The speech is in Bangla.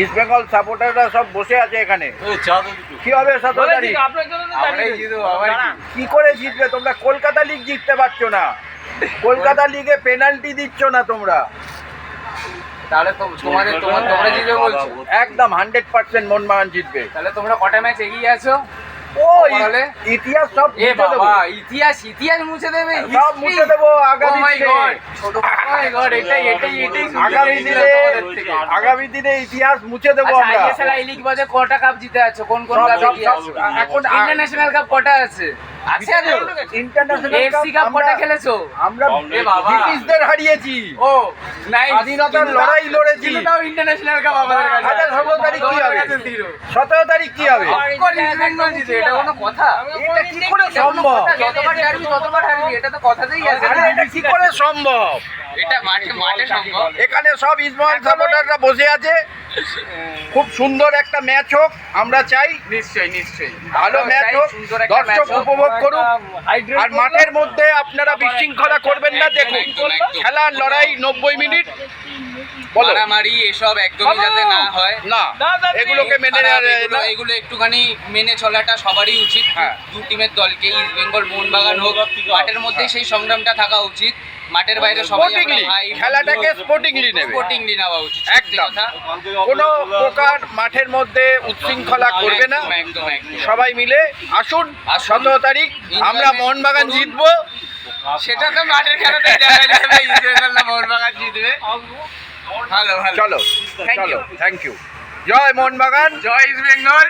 ইস্ট বেঙ্গল সাপোর্টাররা সব বসে আছে এখানে। কি হবে 17 তারিখ? কি করে জিতবে? তোমরা কলকাতা লিগ জিততে পারছো না, কলকাতা লিগে পেনাল্টি দিচ্ছ না তোমরা। তাহলে তো তোমরা জিতবে বলছো? একদম 100% মোহনবাগান জিতবে। তাহলে তোমরা কটা ম্যাচ এগিয়ে আছো? ও ইতিহাস সব এ মুছে দেবো। বাবা, ইতিহাস মুছে দেবে? সব মুছে দেবো আগামী দিনে। আগামী দিনে ইতিহাস মুছে দেবো আমরা। আইএসএল আই লিগ বাদে কটা কাপ জিতে আছো? কোন কাপ এগিয়ে আছো? এখন ইন্টারন্যাশনাল কাপ কটা আছে? আছে তো? ইন্টারন্যাশনাল এফসি কাপ কটা খেলেছো? আমরা এ বাবা, ব্রিটিশদের হারিয়েছি। ও নাই, স্বাধীনতার লড়াই লড়েছি। কিন্তু তাও ইন্টারন্যাশনাল কাপ আমাদের কাছে। আচ্ছা 17 তারিখ কি হবে? 17 তারিখ কি হবে? ইস্ট বেঙ্গল জিতে, এটা কোনো কথা? এটা কি করে সম্ভব? যতবার হারবি ততবার হারবি, এটা তো কথাতেই আছে। আরে এটা কি করে সম্ভব? এটা মাঠে সম্ভব। এখানে সব ইস্টবেঙ্গল সাপোর্টাররা বসে আছে। খুব সুন্দর একটা ম্যাচ হোক আমরা চাই। নিশ্চয়ই ভালো ম্যাচ হোক, দর্শক উপভোগ করুক। আর মাঠের মধ্যে আপনারা বিশৃঙ্খলা করবেন না। দেখুন খেলার লড়াই 90 মিনিট। মারামারি এসব একদমই যাতে না হয়, না এগুলোকে মেনে এগুলো একটুখানি মেনে চলাটা সবারই উচিত। হ্যাঁ। দু টিমের দলকে, ইস্ট বেঙ্গল মোহনবাগান হোক, মাঠের মধ্যে সেই সংগ্রামটা থাকা উচিত। মাঠের বাইরে সবাই আমরা ভাই, খেলাটাকে স্পোর্টিংলি নেবে, স্পোর্টিংলি নেওয়া উচিত। একদম কোনো প্রকার মাঠের মধ্যে উচ্ছৃঙ্খলা করবে না। একদম সবাই মিলে আসুন 17 তারিখ আমরা মোহনবাগান জিতবো। সেটা তো মাঠের খেলাতেই দেখা যাবে, ইস্ট বেঙ্গল না মোহনবাগান জিতবে। ভালো চলো thank you. Thank you. Joy Mohun Bagan, Joy east Bengal.